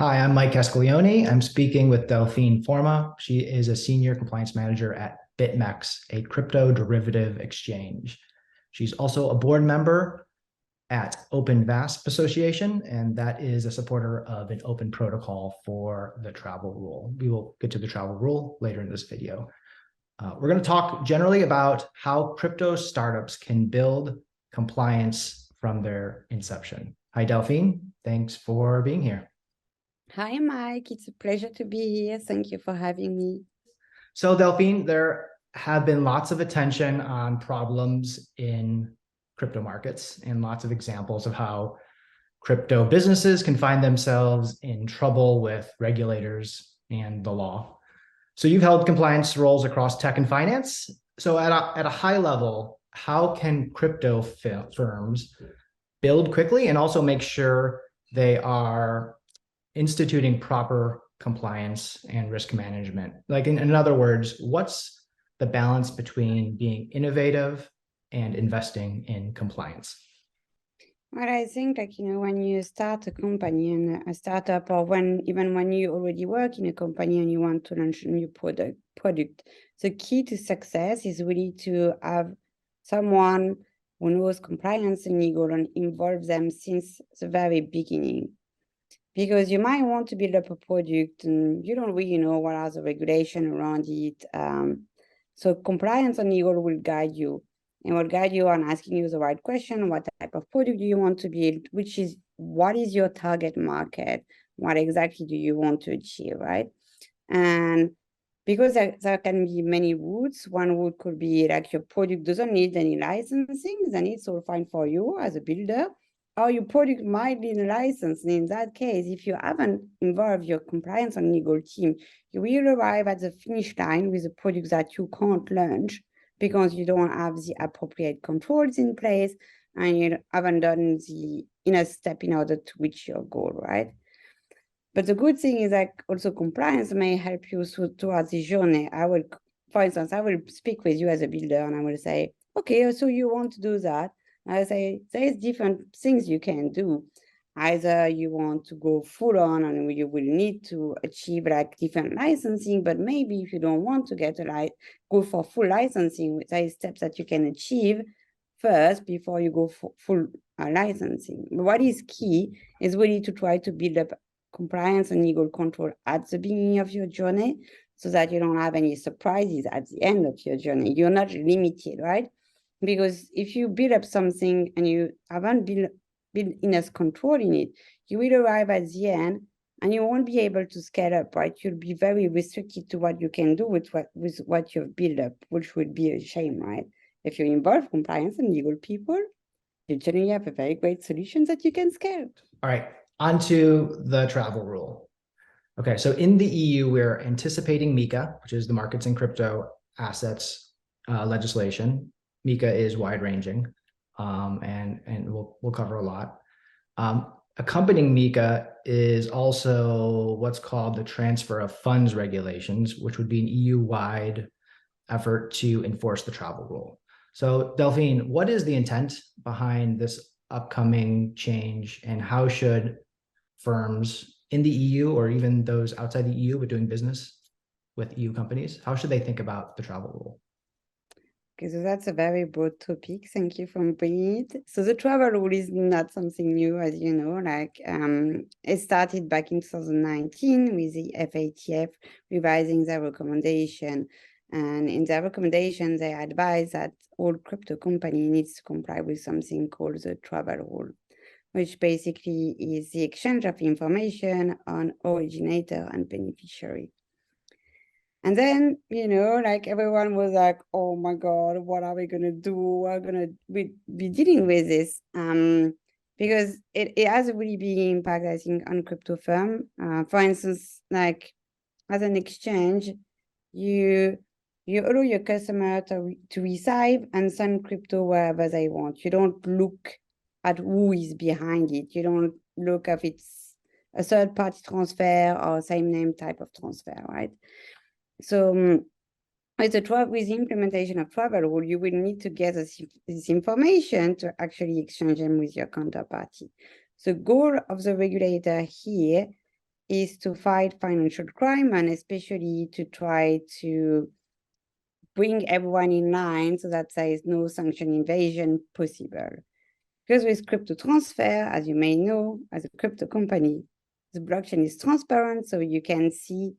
Hi, I'm Mike Castiglione. I'm speaking with Delphine Forma. She is a senior compliance manager at BitMEX, a crypto derivative exchange. She's also a board member at Open VASP Association, and that is a supporter of an open protocol for the travel rule. We will get to the travel rule later in this video. We're going to talk generally about how crypto startups can build compliance from their inception. Hi, Delphine. Thanks for being here. Hi, Mike. It's a pleasure to be here. Thank you for having me. So, Delphine, there have been lots of attention on problems in crypto markets and lots of examples of how crypto businesses can find themselves in trouble with regulators and the law. So you've held compliance roles across tech and finance. So at a high level, how can crypto firms build quickly and also make sure they are instituting proper compliance and risk management? Like in other words, what's the balance between being innovative and investing in compliance? Well, I think when you start a company and a startup, or even when you already work in a company and you want to launch a new product, the key to success is really to have someone who knows compliance and legal and involve them since the very beginning. Because you might want to build up a product and you don't really know what are the regulations around it. So compliance and legal will guide you and will guide you on asking you the right question. What type of product do you want to build? What is your target market? What exactly do you want to achieve, right? And because there can be many routes, one route could be like your product doesn't need any licensing, then it's all fine for you as a builder. Or your product might need a license. And in that case, if you haven't involved your compliance and legal team, you will arrive at the finish line with a product that you can't launch because you don't have the appropriate controls in place and you haven't done the inner step in order to reach your goal, right? But the good thing is that also compliance may help you towards the journey. For instance, I will speak with you as a builder and I will say, okay, so you want to do that. I say, there's different things you can do. Either you want to go full on and you will need to achieve like different licensing, but maybe if you don't want to go for full licensing, there are steps that you can achieve first before you go for full licensing. But what is key is really to try to build up compliance and legal control at the beginning of your journey so that you don't have any surprises at the end of your journey. You're not limited, right? Because if you build up something and you haven't built enough control in it, you will arrive at the end and you won't be able to scale up, right? You'll be very restricted to what you can do with what you've built up, which would be a shame, right? If you involve compliance and legal people, you generally have a very great solution that you can scale. All right, onto the travel rule. Okay, so in the EU, we're anticipating MiCA, which is the markets and crypto assets legislation. MiCA is wide-ranging, and we'll cover a lot. Accompanying MiCA is also what's called the transfer of funds regulations, which would be an EU-wide effort to enforce the travel rule. So, Delphine, what is the intent behind this upcoming change, and how should firms in the EU or even those outside the EU but doing business with EU companies, how should they think about the travel rule? Okay, so that's a very broad topic. Thank you for bringing it. So the travel rule is not something new, as you know. It started back in 2019 with the FATF revising their recommendation. And in their recommendation, they advise that all crypto company needs to comply with something called the travel rule, which basically is the exchange of information on originator and beneficiary. And then, everyone was like, oh my God, what are we going to do? We're going to be dealing with this. Because it has a really big impact, I think, on crypto firm. For instance, like as an exchange, you allow your customer to receive and send crypto wherever they want. You don't look at who is behind it. You don't look if it's a third-party transfer or same name type of transfer, right? So with the implementation of travel rule, you will need to get this information to actually exchange them with your counterparty. The goal of the regulator here is to fight financial crime, and especially to try to bring everyone in line so that there is no sanction evasion possible. Because with crypto transfer, as you may know, as a crypto company, the blockchain is transparent, so you can see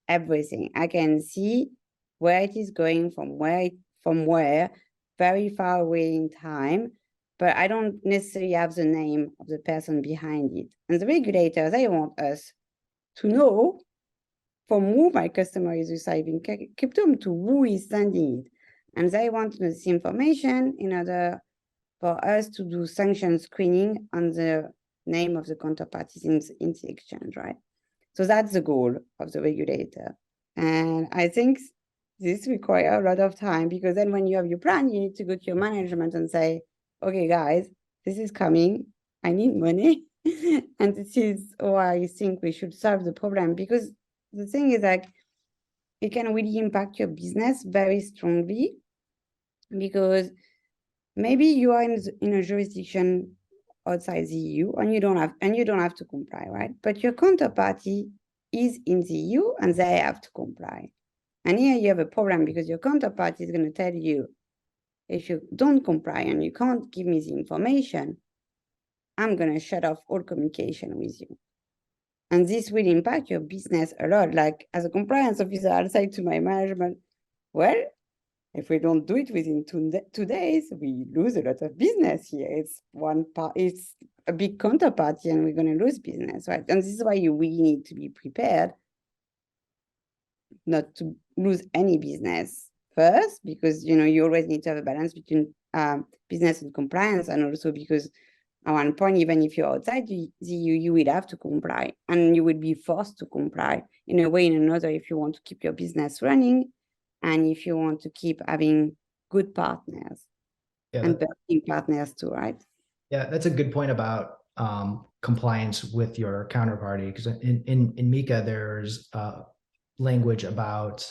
everything. I can see where it is going from where, very far away in time, but I don't necessarily have the name of the person behind it. And the regulators, they want us to know from who my customer is receiving crypto, to who is sending it. And they want to know this information in order for us to do sanction screening on the name of the counterparties in the exchange, right? So that's the goal of the regulator. And I think this requires a lot of time, because then when you have your plan, you need to go to your management and say, okay, guys, this is coming. I need money. And this is why I think we should solve the problem, because the thing is, like, it can really impact your business very strongly, because maybe you are in a jurisdiction outside the EU and you don't have to comply, right? But your counterparty is in the EU and they have to comply. And here you have a problem, because your counterparty is going to tell you, if you don't comply and you can't give me the information, I'm going to shut off all communication with you. And this will impact your business a lot. Like, as a compliance officer, I'll say to my management, well, if we don't do it within 2 days, we lose a lot of business here. It's a big counterparty and we're going to lose business, right? And this is why you really need to be prepared not to lose any business first, because, you always need to have a balance between business and compliance, and also because at one point, even if you're outside the EU, you will have to comply, and you will be forced to comply in a way or another if you want to keep your business running, and if you want to keep having good partners and building partners too, right? Yeah, that's a good point about compliance with your counterparty, because in MiCA, there's language about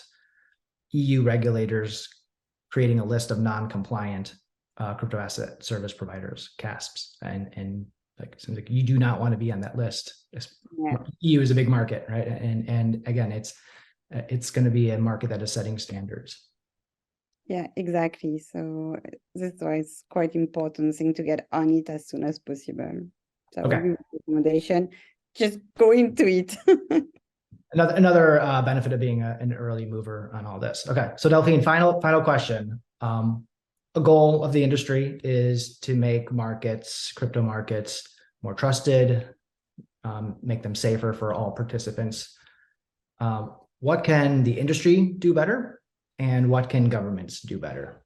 EU regulators creating a list of non-compliant crypto asset service providers, CASPs, and like, seems like you do not want to be on that list. Yeah. EU is a big market, right? And again, it's going to be a market that is setting standards. Yeah, exactly. So that's why it's quite important thing to get on it as soon as possible. So okay. Recommendation, just go into it. Another benefit of being an early mover on all this. Okay, so Delphine, final question. A goal of the industry is to make crypto markets, more trusted, make them safer for all participants. What can the industry do better, and what can governments do better?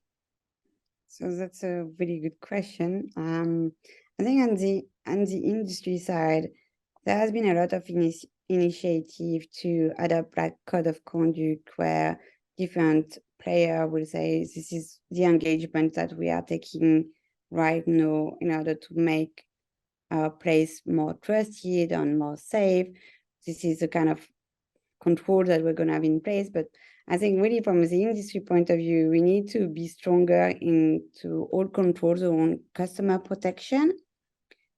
So that's a really good question. I think on the industry side, there has been a lot of initiative to adopt like code of conduct, where different players will say, this is the engagement that we are taking right now in order to make our place more trusted and more safe. This is the kind of control that we're going to have in place. But I think really from the industry point of view, we need to be stronger into all controls around customer protection.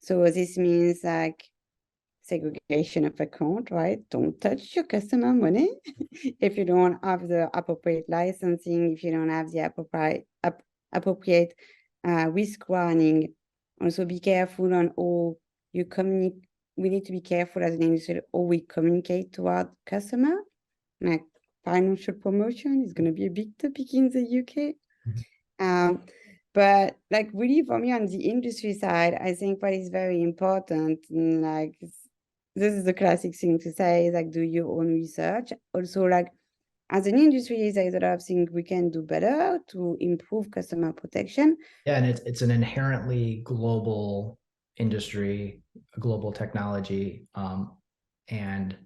So this means like segregation of account, right? Don't touch your customer money if you don't have the appropriate licensing, if you don't have the appropriate risk warning. Also be careful on how you communicate. We need to be careful as an industry how we communicate to our customer. Like financial promotion is going to be a big topic in the UK. Mm-hmm. But like really for me on the industry side, I think what is very important, like this is the classic thing to say, is like do your own research. Also, like as an industry, there's a lot of things we can do better to improve customer protection. Yeah, and it's an inherently global industry, a global technology, and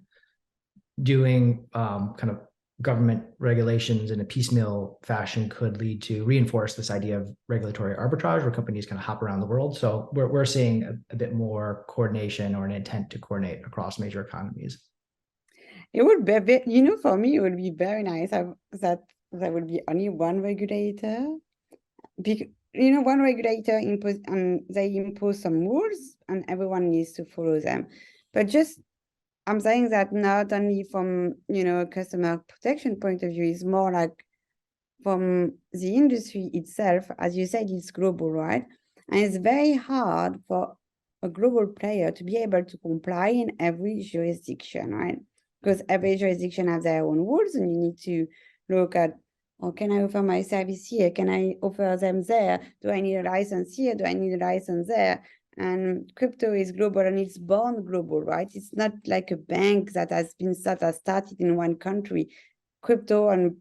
doing kind of government regulations in a piecemeal fashion could lead to reinforce this idea of regulatory arbitrage, where companies kind of hop around the world. So we're seeing a bit more coordination, or an intent to coordinate across major economies. It would be, for me, it would be very nice that there would be only one regulator. Because, one regulator they impose some rules and everyone needs to follow them. But just I'm saying that not only from, a customer protection point of view, it's more like from the industry itself. As you said, it's global, right? And it's very hard for a global player to be able to comply in every jurisdiction, right? Because every jurisdiction has their own rules, and you need to look at, oh, can I offer my service here? Can I offer them there? Do I need a license here? Do I need a license there? And crypto is global, and it's born global, right? It's not like a bank that has started in one country. Crypto and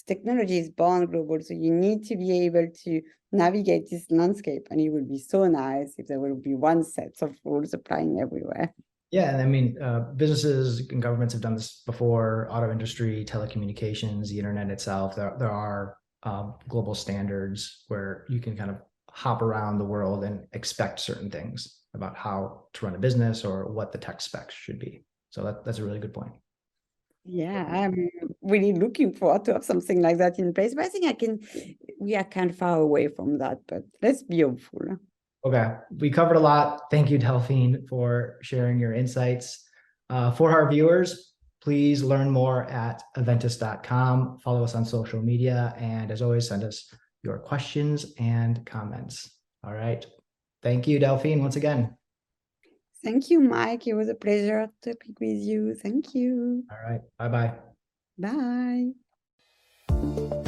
technology is born global, so you need to be able to navigate this landscape, and it would be so nice if there will be one set of rules applying everywhere. Yeah, and I mean, businesses and governments have done this before. Auto industry, telecommunications, the internet itself. There are global standards where you can kind of hop around the world and expect certain things about how to run a business or what the tech specs should be. So that's a really good point. Yeah, I'm really looking forward to have something like that in place. But I think we are kind of far away from that, but let's be hopeful. Okay, we covered a lot. Thank you, Delphine, for sharing your insights. For our viewers, please learn more at eventus.com. Follow us on social media. And as always, send us your questions and comments. All right. Thank you, Delphine, once again. Thank you, Mike. It was a pleasure to speak with you. Thank you. All right. Bye-bye. Bye.